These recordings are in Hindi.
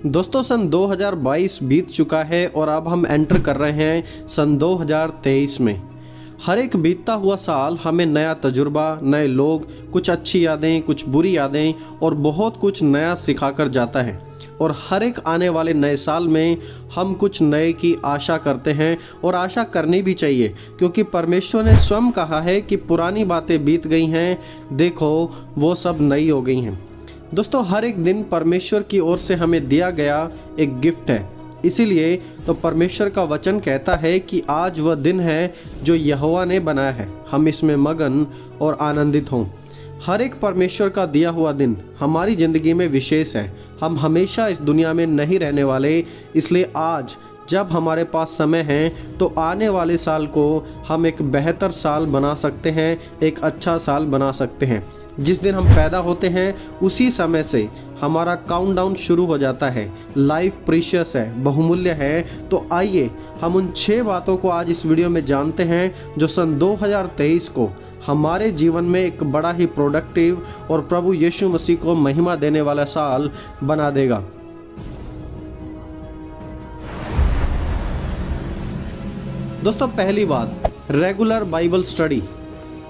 दोस्तों सन 2022 बीत चुका है और अब हम एंटर कर रहे हैं सन 2023 में। हर एक बीतता हुआ साल हमें नया तजुर्बा, नए लोग, कुछ अच्छी यादें, कुछ बुरी यादें और बहुत कुछ नया सिखा कर जाता है। और हर एक आने वाले नए साल में हम कुछ नए की आशा करते हैं और आशा करनी भी चाहिए, क्योंकि परमेश्वर ने स्वयं कहा है कि पुरानी बातें बीत गई हैं, देखो वो सब नई हो गई हैं। दोस्तों हर एक दिन परमेश्वर की ओर से हमें दिया गया एक गिफ्ट है, इसीलिए तो परमेश्वर का वचन कहता है कि आज वह दिन है जो यहोवा ने बनाया है, हम इसमें मगन और आनंदित हों। हर एक परमेश्वर का दिया हुआ दिन हमारी ज़िंदगी में विशेष है। हम हमेशा इस दुनिया में नहीं रहने वाले, इसलिए आज जब हमारे पास समय है तो आने वाले साल को हम एक बेहतर साल बना सकते हैं, एक अच्छा साल बना सकते हैं। जिस दिन हम पैदा होते हैं उसी समय से हमारा काउंटडाउन शुरू हो जाता है। लाइफ प्रीशियस है, बहुमूल्य है। तो आइए हम उन 6 बातों को आज इस वीडियो में जानते हैं जो सन 2023 को हमारे जीवन में एक बड़ा ही प्रोडक्टिव और प्रभु यीशु मसीह को महिमा देने वाला साल बना देगा। दोस्तों पहली बात, रेगुलर बाइबल स्टडी।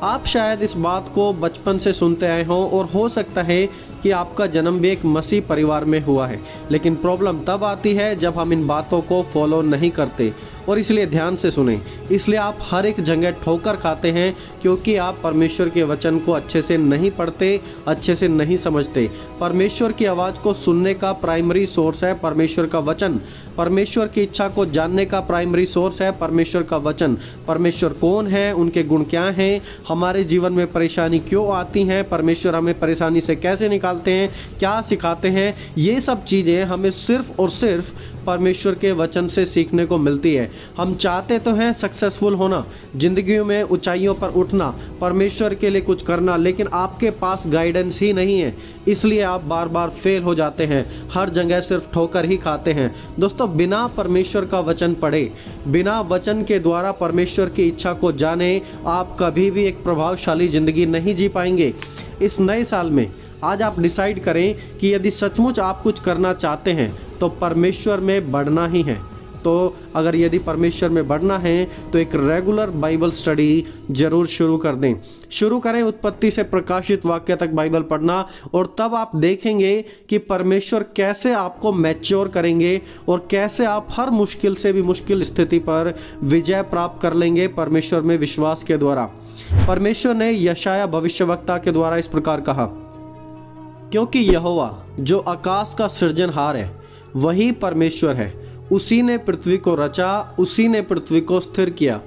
आप शायद इस बात को बचपन से सुनते आए हों और हो सकता है कि आपका जन्म भी एक मसीह परिवार में हुआ है, लेकिन प्रॉब्लम तब आती है जब हम इन बातों को फॉलो नहीं करते। और इसलिए ध्यान से सुने, इसलिए आप हर एक जगह ठोकर खाते हैं क्योंकि आप परमेश्वर के वचन को अच्छे से नहीं पढ़ते, अच्छे से नहीं समझते। परमेश्वर की आवाज़ को सुनने का प्राइमरी सोर्स है परमेश्वर का वचन। परमेश्वर की इच्छा को जानने का प्राइमरी सोर्स है परमेश्वर का वचन। परमेश्वर कौन है, उनके गुण क्या हैं, हमारे जीवन में परेशानी क्यों आती हैं, परमेश्वर हमें परेशानी से कैसे निकालते हैं, क्या सिखाते हैं, ये सब चीज़ें हमें सिर्फ और सिर्फ परमेश्वर के वचन से सीखने को मिलती है। हम चाहते तो हैं सक्सेसफुल होना, जिंदगी में ऊंचाइयों पर उठना, परमेश्वर के लिए कुछ करना, लेकिन आपके पास गाइडेंस ही नहीं है, इसलिए आप बार बार फेल हो जाते हैं, हर जगह सिर्फ ठोकर ही खाते हैं। दोस्तों बिना परमेश्वर का वचन पढ़े, बिना वचन के द्वारा परमेश्वर की इच्छा को जाने, आप कभी भी एक प्रभावशाली जिंदगी नहीं जी पाएंगे। इस नए साल में आज आप डिसाइड करें कि यदि सचमुच आप कुछ करना चाहते हैं तो परमेश्वर में बढ़ना ही है। तो अगर यदि परमेश्वर में बढ़ना है तो एक रेगुलर बाइबल स्टडी जरूर शुरू कर दें। शुरू करें उत्पत्ति से प्रकाशित वाक्य तक बाइबल पढ़ना, और तब आप देखेंगे कि परमेश्वर कैसे आपको मैच्योर करेंगे और कैसे आप हर मुश्किल से भी मुश्किल स्थिति पर विजय प्राप्त कर लेंगे परमेश्वर में विश्वास के द्वारा। परमेश्वर ने यशाया भविष्यवक्ता के द्वारा इस प्रकार कहा, क्योंकि यहोवा जो आकाश का सृजनहार है वही परमेश्वर है, उसी ने पृथ्वी को रचा, उसी ने पृथ्वी को स्थिर किया।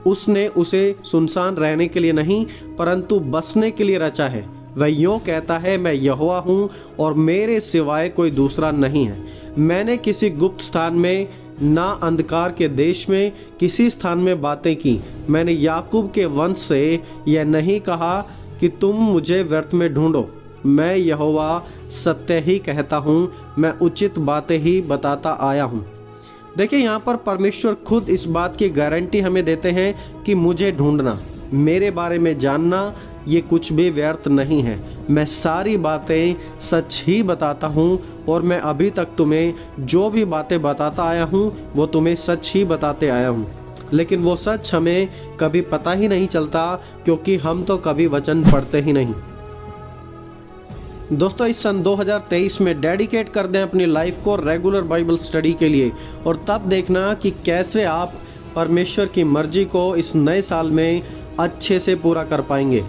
उसने उसे सुनसान रहने के लिए नहीं परंतु बसने के लिए रचा है। वह यूँ कहता है, मैं यहोवा हूँ और मेरे सिवाय कोई दूसरा नहीं है। मैंने किसी गुप्त स्थान में ना अंधकार के देश में किसी स्थान में बातें की। मैंने याकूब के वंश से यह नहीं कहा कि तुम मुझे व्यर्थ में ढूंढो। मैं यहोवा सत्य ही कहता हूँ, मैं उचित बातें ही बताता आया हूँ। देखिए यहाँ पर परमेश्वर खुद इस बात की गारंटी हमें देते हैं कि मुझे ढूंढना, मेरे बारे में जानना, ये कुछ भी व्यर्थ नहीं है। मैं सारी बातें सच ही बताता हूँ और मैं अभी तक तुम्हें जो भी बातें बताता आया हूँ वो तुम्हें सच ही बताते आया हूँ। लेकिन वो सच हमें कभी पता ही नहीं चलता क्योंकि हम तो कभी वचन पढ़ते ही नहीं। दोस्तों इस सन 2023 में डेडिकेट कर दें अपनी लाइफ को रेगुलर बाइबल स्टडी के लिए, और तब देखना कि कैसे आप परमेश्वर की मर्जी को इस नए साल में अच्छे से पूरा कर पाएंगे।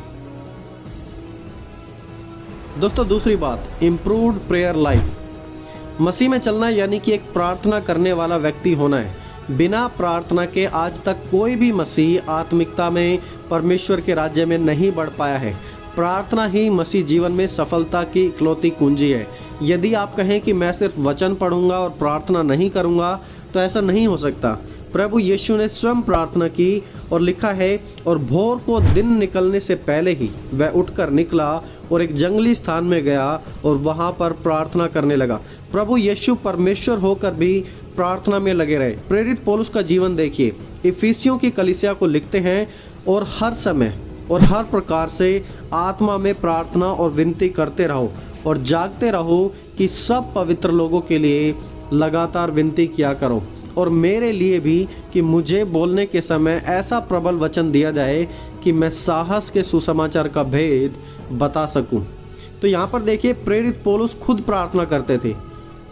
दोस्तों दूसरी बात, इम्प्रूव्ड प्रेयर लाइफ। मसीह में चलना यानी कि एक प्रार्थना करने वाला व्यक्ति होना है। बिना प्रार्थना के आज तक कोई भी मसीह आत्मिकता में परमेश्वर के राज्य में नहीं बढ़ पाया है। प्रार्थना ही मसीह जीवन में सफलता की इकलौती कुंजी है। यदि आप कहें कि मैं सिर्फ वचन पढ़ूंगा और प्रार्थना नहीं करूंगा तो ऐसा नहीं हो सकता। प्रभु यीशु ने स्वयं प्रार्थना की और लिखा है, और भोर को दिन निकलने से पहले ही वह उठकर निकला और एक जंगली स्थान में गया और वहां पर प्रार्थना करने लगा। प्रभु यीशु परमेश्वर होकर भी प्रार्थना में लगे रहे। प्रेरित पौलुस का जीवन देखिए, इफिसियों की कलीसिया को लिखते हैं, और हर समय और हर प्रकार से आत्मा में प्रार्थना और विनती करते रहो और जागते रहो कि सब पवित्र लोगों के लिए लगातार विनती किया करो, और मेरे लिए भी कि मुझे बोलने के समय ऐसा प्रबल वचन दिया जाए कि मैं साहस के सुसमाचार का भेद बता सकूं। तो यहाँ पर देखिए, प्रेरित पौलुस खुद प्रार्थना करते थे,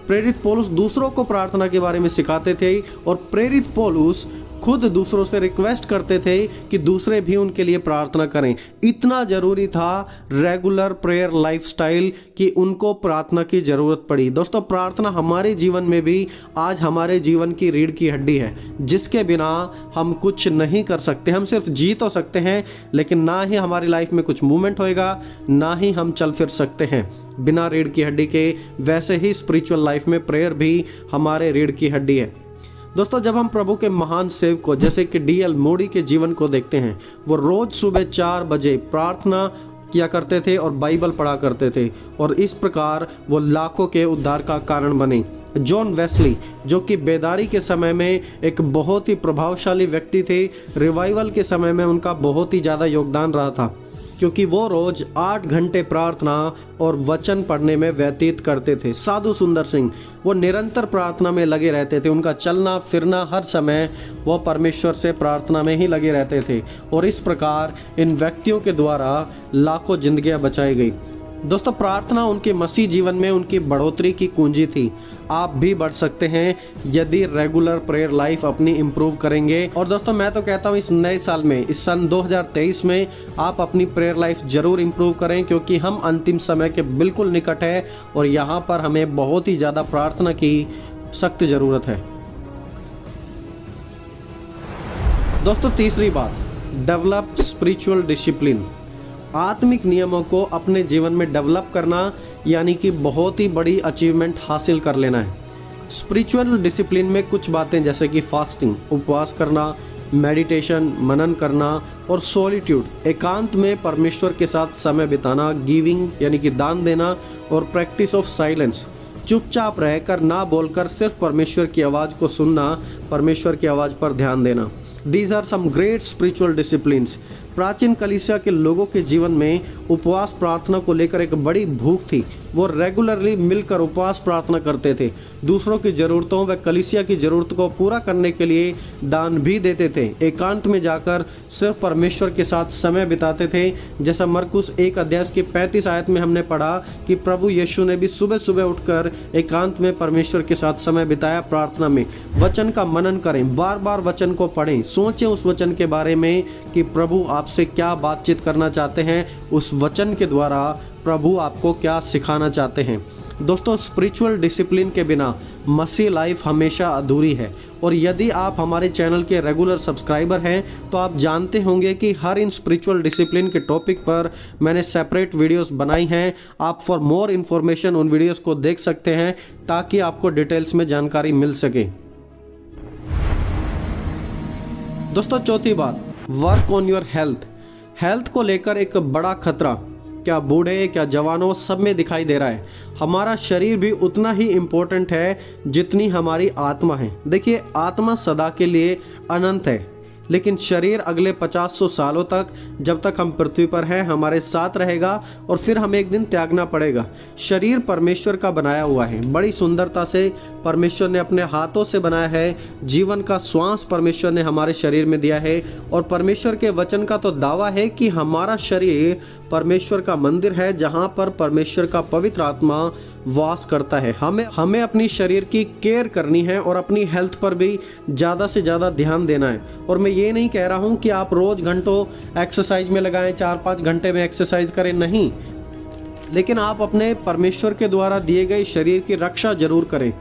प्रेरित पौलुस दूसरों को प्रार्थना के बारे में सिखाते थे, और प्रेरित पौलुस खुद दूसरों से रिक्वेस्ट करते थे कि दूसरे भी उनके लिए प्रार्थना करें। इतना जरूरी था रेगुलर प्रेयर लाइफस्टाइल कि उनको प्रार्थना की जरूरत पड़ी। दोस्तों, प्रार्थना हमारे जीवन में भी आज हमारे जीवन की रीढ़ की हड्डी है, जिसके बिना हम कुछ नहीं कर सकते। हम सिर्फ जी तो सकते हैं, लेकिन ना ही हमारी लाइफ में कुछ मूवमेंट होएगा, ना ही हम चल फिर सकते हैं बिना रीढ़ की हड्डी के। वैसे ही स्पिरिचुअल लाइफ में प्रेयर भी हमारे रीढ़ की हड्डी है। दोस्तों, जब हम प्रभु के महान सेवकों जैसे कि D.L. मोडी के जीवन को देखते हैं, वो रोज सुबह 4 बजे प्रार्थना किया करते थे और बाइबल पढ़ा करते थे, और इस प्रकार वो लाखों के उद्धार का कारण बने। जॉन वेस्ली, जो कि बेदारी के समय में एक बहुत ही प्रभावशाली व्यक्ति थे, रिवाइवल के समय में उनका बहुत ही ज़्यादा योगदान रहा था, क्योंकि वो रोज 8 घंटे प्रार्थना और वचन पढ़ने में व्यतीत करते थे। साधु सुंदर सिंह, वो निरंतर प्रार्थना में लगे रहते थे, उनका चलना फिरना हर समय वो परमेश्वर से प्रार्थना में ही लगे रहते थे, और इस प्रकार इन व्यक्तियों के द्वारा लाखों जिंदगियां बचाई गई। दोस्तों, प्रार्थना उनके मसीह जीवन में उनकी बढ़ोतरी की कुंजी थी। आप भी बढ़ सकते हैं यदि रेगुलर प्रेयर लाइफ अपनी इम्प्रूव करेंगे। और दोस्तों, मैं तो कहता हूँ इस नए साल में, इस सन 2023 में आप अपनी प्रेयर लाइफ जरूर इम्प्रूव करें, क्योंकि हम अंतिम समय के बिल्कुल निकट है और यहाँ पर हमें बहुत ही ज़्यादा प्रार्थना की सख्त ज़रूरत है। दोस्तों, तीसरी बात, डेवलप स्पिरिचुअल डिसिप्लिन। आत्मिक नियमों को अपने जीवन में डेवलप करना यानी कि बहुत ही बड़ी अचीवमेंट हासिल कर लेना है। स्पिरिचुअल डिसिप्लिन में कुछ बातें जैसे कि फास्टिंग, उपवास करना, मेडिटेशन, मनन करना, और सॉलिट्यूड, एकांत में परमेश्वर के साथ समय बिताना, गिविंग यानी कि दान देना, और प्रैक्टिस ऑफ साइलेंस, चुपचाप रहकर ना बोलकर सिर्फ परमेश्वर की आवाज़ को सुनना, परमेश्वर की आवाज़ पर ध्यान देना। These are some great spiritual disciplines. प्राचीन कलीसिया के लोगों के जीवन में उपवास प्रार्थना को लेकर एक बड़ी भूख थी। वो रेगुलरली मिलकर उपवास प्रार्थना करते थे, दूसरों की ज़रूरतों व कलीसिया की ज़रूरत को पूरा करने के लिए दान भी देते थे, एकांत में जाकर सिर्फ परमेश्वर के साथ समय बिताते थे। जैसा मरकुस 1 अध्याय की 35 आयत में हमने पढ़ा कि प्रभु यीशु ने भी सुबह सुबह उठकर एकांत में परमेश्वर के साथ समय बिताया प्रार्थना में। वचन का मनन करें, बार बार वचन को पढ़ें, सोचें उस वचन के बारे में कि प्रभु आपसे क्या बातचीत करना चाहते हैं, उस वचन के द्वारा प्रभु आपको क्या सिखाना चाहते हैं। दोस्तों, स्पिरिचुअल डिसिप्लिन के बिना मसीह लाइफ हमेशा अधूरी है। और यदि आप हमारे चैनल के रेगुलर सब्सक्राइबर हैं तो आप जानते होंगे कि हर इन स्पिरिचुअल डिसिप्लिन के टॉपिक पर मैंने सेपरेट वीडियोस बनाई हैं। आप फॉर मोर इन्फॉर्मेशन उन वीडियोस को देख सकते हैं ताकि आपको डिटेल्स में जानकारी मिल सके। दोस्तों, चौथी बात, work on your health. Health को लेकर एक बड़ा खतरा क्या बूढ़े क्या जवानों सब में दिखाई दे रहा है। हमारा शरीर भी उतना ही इम्पोर्टेंट है जितनी हमारी आत्मा है। देखिए, आत्मा सदा के लिए अनंत है, लेकिन शरीर अगले 50-100 सालों तक, जब तक हम पृथ्वी पर हैं, हमारे साथ रहेगा और फिर हमें एक दिन त्यागना पड़ेगा। शरीर परमेश्वर का बनाया हुआ है, बड़ी सुंदरता से परमेश्वर ने अपने हाथों से बनाया है। जीवन का श्वास परमेश्वर ने हमारे शरीर में दिया है, और परमेश्वर के वचन का तो दावा है कि हमारा शरीर परमेश्वर का मंदिर है, जहाँ पर परमेश्वर का पवित्र आत्मा वास करता है। हमें अपनी शरीर की केयर करनी है और अपनी हेल्थ पर भी ज़्यादा से ज़्यादा ध्यान देना है। और मैं ये नहीं कह रहा हूँ कि आप रोज़ घंटों एक्सरसाइज में लगाएं, 4-5 घंटे में एक्सरसाइज करें, नहीं, लेकिन आप अपने परमेश्वर के द्वारा दिए गए शरीर की रक्षा जरूर करें।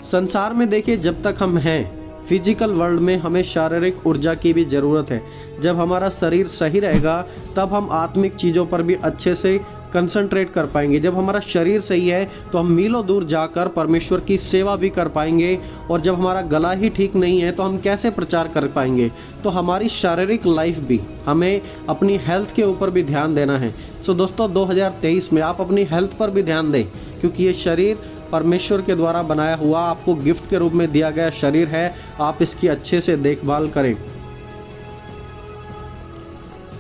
संसार में देखिए, जब तक हम हैं फिजिकल वर्ल्ड में, हमें शारीरिक ऊर्जा की भी ज़रूरत है। जब हमारा शरीर सही रहेगा तब हम आत्मिक चीज़ों पर भी अच्छे से कंसंट्रेट कर पाएंगे। जब हमारा शरीर सही है तो हम मीलों दूर जाकर परमेश्वर की सेवा भी कर पाएंगे, और जब हमारा गला ही ठीक नहीं है तो हम कैसे प्रचार कर पाएंगे। तो हमारी शारीरिक लाइफ भी, हमें अपनी हेल्थ के ऊपर भी ध्यान देना है। सो दोस्तों, 2023 में आप अपनी हेल्थ पर भी ध्यान दें, क्योंकि ये शरीर परमेश्वर के द्वारा बनाया हुआ, आपको गिफ्ट के रूप में दिया गया शरीर है। आप इसकी अच्छे से देखभाल करें।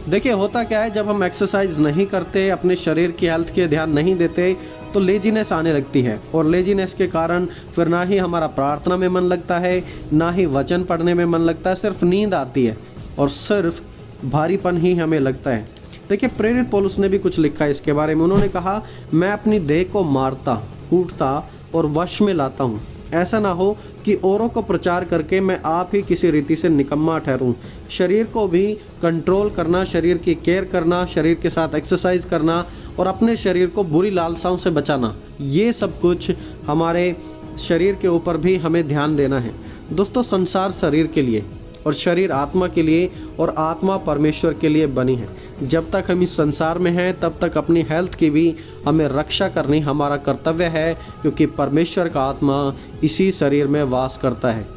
देखिए, होता क्या है, जब हम एक्सरसाइज नहीं करते, अपने शरीर की हेल्थ के ध्यान नहीं देते, तो लेजीनेस आने लगती है, और लेजीनेस के कारण फिर ना ही हमारा प्रार्थना में मन लगता है, ना ही वचन पढ़ने में मन लगता है, सिर्फ नींद आती है और सिर्फ भारीपन ही हमें लगता है। देखिए, प्रेरित पौलुस ने भी कुछ लिखा है इसके बारे में। उन्होंने कहा, मैं अपनी देह को मारता, कूटता और वश में लाता हूँ, ऐसा ना हो कि औरों को प्रचार करके मैं आप ही किसी रीति से निकम्मा ठहरूं। शरीर को भी कंट्रोल करना, शरीर की केयर करना, शरीर के साथ एक्सरसाइज करना और अपने शरीर को बुरी लालसाओं से बचाना, ये सब कुछ हमारे शरीर के ऊपर भी हमें ध्यान देना है। दोस्तों, संसार शरीर के लिए और शरीर आत्मा के लिए और आत्मा परमेश्वर के लिए बनी है। जब तक हम इस संसार में हैं तब तक अपनी हेल्थ की भी हमें रक्षा करनी हमारा कर्तव्य है, क्योंकि परमेश्वर का आत्मा इसी शरीर में वास करता है।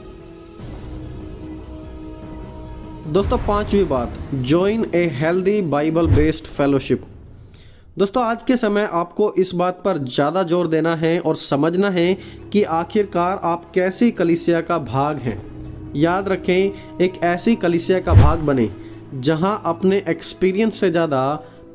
दोस्तों, 5वीं बात, join a healthy Bible based fellowship. दोस्तों, आज के समय आपको इस बात पर ज़्यादा जोर देना है और समझना है कि आखिरकार आप कैसी कलीसिया का भाग हैं। याद रखें, एक ऐसी कलीसिया का भाग बने जहां अपने एक्सपीरियंस से ज़्यादा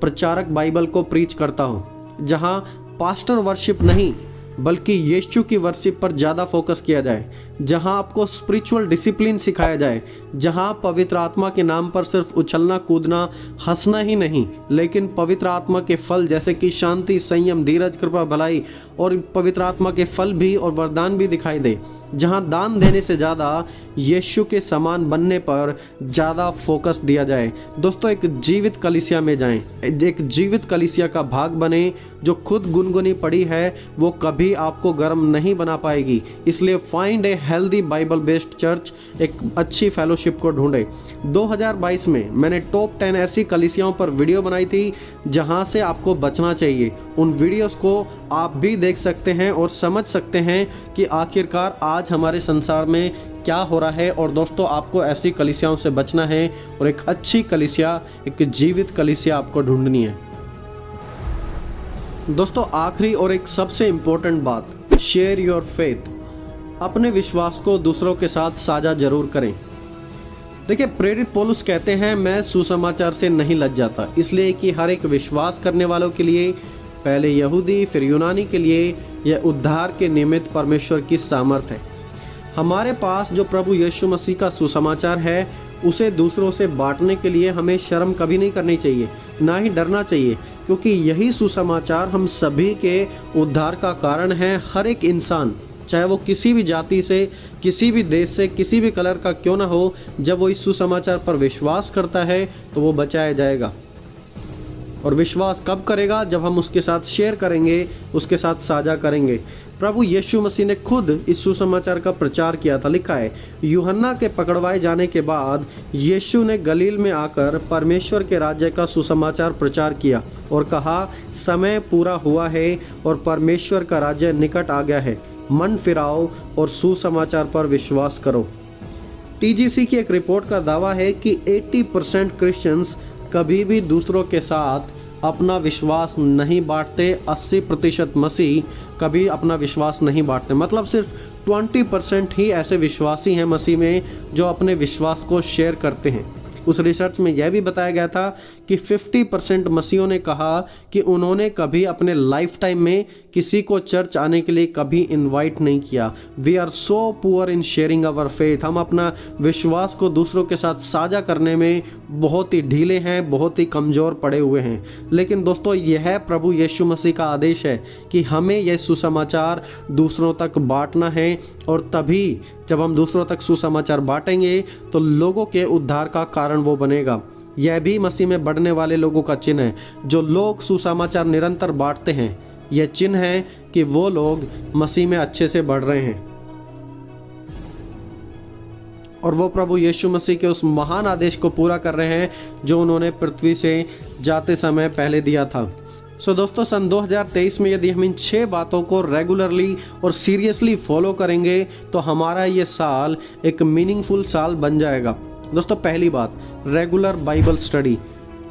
प्रचारक बाइबल को प्रीच करता हो, जहां पास्टर वर्शिप नहीं बल्कि यीशु की वर्शिप पर ज़्यादा फोकस किया जाए, जहां आपको स्पिरिचुअल डिसिप्लिन सिखाया जाए, जहां पवित्र आत्मा के नाम पर सिर्फ उछलना कूदना हंसना ही नहीं, लेकिन पवित्र आत्मा के फल जैसे कि शांति, संयम, धीरज, कृपा, भलाई और पवित्र आत्मा के फल भी और वरदान भी दिखाई दे, जहां दान देने से ज़्यादा यीशु के समान बनने पर ज़्यादा फोकस दिया जाए। दोस्तों, एक जीवित कलीसिया में जाएं, एक जीवित कलीसिया का भाग बने। जो खुद गुनगुनी पड़ी है वो कभी आपको गर्म नहीं बना पाएगी। इसलिए find a healthy Bible based church, एक अच्छी फेलोशिप को ढूंढे। 2022 में मैंने टॉप 10 ऐसी कलीसियाओं पर वीडियो बनाई थी जहां से आपको बचना चाहिए। उन वीडियोस को आप भी देख सकते हैं और समझ सकते हैं कि आखिरकार आज हमारे संसार में क्या हो रहा है। और दोस्तों, आपको ऐसी कलीसियाओं से बचना है और एक अच्छी कलीसिया, एक जीवित कलीसिया आपको ढूंढनी है। दोस्तों, आखिरी और एक सबसे इम्पोर्टेंट बात, शेयर योर फेथ। अपने विश्वास को दूसरों के साथ साझा जरूर करें। देखिए, प्रेरित पौलुस कहते हैं, मैं सुसमाचार से नहीं लज जाता, इसलिए कि हर एक विश्वास करने वालों के लिए, पहले यहूदी फिर यूनानी के लिए, यह उद्धार के निमित्त परमेश्वर की सामर्थ है। हमारे पास जो प्रभु यीशु मसीह का सुसमाचार है उसे दूसरों से बांटने के लिए हमें शर्म कभी नहीं करनी चाहिए, ना ही डरना चाहिए, क्योंकि यही सुसमाचार हम सभी के उद्धार का कारण है। हर एक इंसान, चाहे वो किसी भी जाति से, किसी भी देश से, किसी भी कलर का क्यों ना हो, जब वो इस सुसमाचार पर विश्वास करता है तो वो बचाया जाएगा। और विश्वास कब करेगा? जब हम उसके साथ शेयर करेंगे, उसके साथ साझा करेंगे। प्रभु यीशु मसीह ने खुद इस सुसमाचार का प्रचार किया था। लिखा है, यूहन्ना के पकड़वाए जाने के बाद यीशु ने गलील में आकर परमेश्वर के राज्य का सुसमाचार प्रचार किया और कहा, समय पूरा हुआ है और परमेश्वर का राज्य निकट आ गया है। मन फिराओ और सुसमाचार पर विश्वास करो। TGC की एक रिपोर्ट का दावा है कि 80% क्रिश्चियंस कभी भी दूसरों के साथ अपना विश्वास नहीं बांटते। 80% मसीह कभी अपना विश्वास नहीं बांटते। मतलब सिर्फ 20% ही ऐसे विश्वासी हैं मसीह में जो अपने विश्वास को शेयर करते हैं। उस रिसर्च में यह भी बताया गया था कि 50% मसीहों ने कहा कि उन्होंने कभी अपने लाइफ टाइम में किसी को चर्च आने के लिए कभी इनवाइट नहीं किया। We are so poor in sharing our faith. हम अपना विश्वास को दूसरों के साथ साझा करने में बहुत ही ढीले हैं, बहुत ही कमज़ोर पड़े हुए हैं। लेकिन दोस्तों, यह प्रभु यीशु मसीह का आदेश है कि हमें यह सुसमाचार दूसरों तक बांटना है, और तभी जब हम दूसरों तक सुसमाचार बांटेंगे तो लोगों के उद्धार का कारण वो बनेगा। यह भी मसीह में बढ़ने वाले लोगों का चिन्ह है। जो लोग सुसमाचार निरंतर बांटते हैं, यह चिन्ह है कि वो लोग मसीह में अच्छे से बढ़ रहे हैं और वो प्रभु यीशु मसीह के उस महान आदेश को पूरा कर रहे हैं जो उन्होंने पृथ्वी से जाते समय पहले दिया था। दोस्तों, सन 2023 में यदि हम इन 6 बातों को रेगुलरली और सीरियसली फॉलो करेंगे तो हमारा ये साल एक मीनिंगफुल साल बन जाएगा। दोस्तों, पहली बात, रेगुलर बाइबल स्टडी।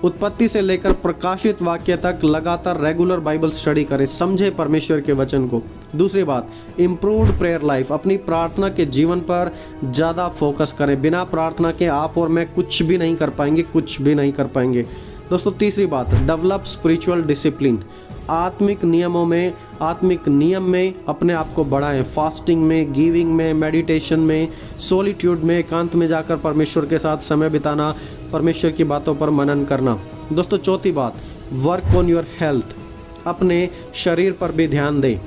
उत्पत्ति से लेकर प्रकाशित वाक्य तक लगातार रेगुलर बाइबल स्टडी करें, समझे परमेश्वर के वचन को। दूसरी बात, इम्प्रूव्ड प्रेयर लाइफ। अपनी प्रार्थना के जीवन पर ज़्यादा फोकस करें। बिना प्रार्थना के आप और मैं कुछ भी नहीं कर पाएंगे, कुछ भी नहीं कर पाएंगे। दोस्तों, तीसरी बात, डेवलप स्पिरिचुअल डिसिप्लिन। आत्मिक नियम में अपने आप को बढ़ाएं। फास्टिंग में, गिविंग में, मेडिटेशन में, सॉलिट्यूड में, एकांत में जाकर परमेश्वर के साथ समय बिताना, परमेश्वर की बातों पर मनन करना। दोस्तों चौथी बात, वर्क ऑन योर हेल्थ। अपने शरीर पर भी ध्यान दें,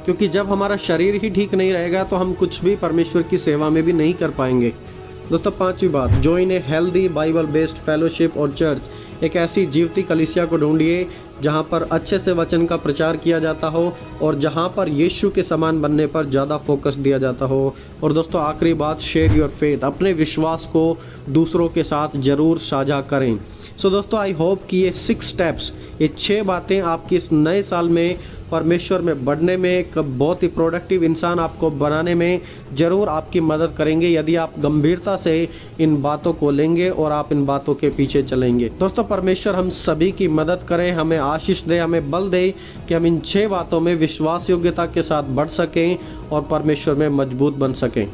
क्योंकि जब हमारा शरीर ही ठीक नहीं रहेगा तो हम कुछ भी परमेश्वर की सेवा में भी नहीं कर पाएंगे। दोस्तों पांचवी बात, join a healthy Bible based fellowship और चर्च। एक ऐसी जीवती कलीसिया को ढूंढिए जहां पर अच्छे से वचन का प्रचार किया जाता हो और जहां पर यीशु के समान बनने पर ज़्यादा फोकस दिया जाता हो। और दोस्तों आखिरी बात, शेयर योर फेथ। अपने विश्वास को दूसरों के साथ ज़रूर साझा करें। सो दोस्तों आई होप कि ये 6 स्टेप्स, ये 6 बातें आपकी इस नए साल में परमेश्वर में बढ़ने में, एक बहुत ही प्रोडक्टिव इंसान आपको बनाने में ज़रूर आपकी मदद करेंगे, यदि आप गंभीरता से इन बातों को लेंगे और आप इन बातों के पीछे चलेंगे। दोस्तों परमेश्वर हम सभी की मदद करें, हमें आशीष दे, हमें बल दे कि हम इन 6 बातों में विश्वास योग्यता के साथ बढ़ सकें और परमेश्वर में मजबूत बन सकें।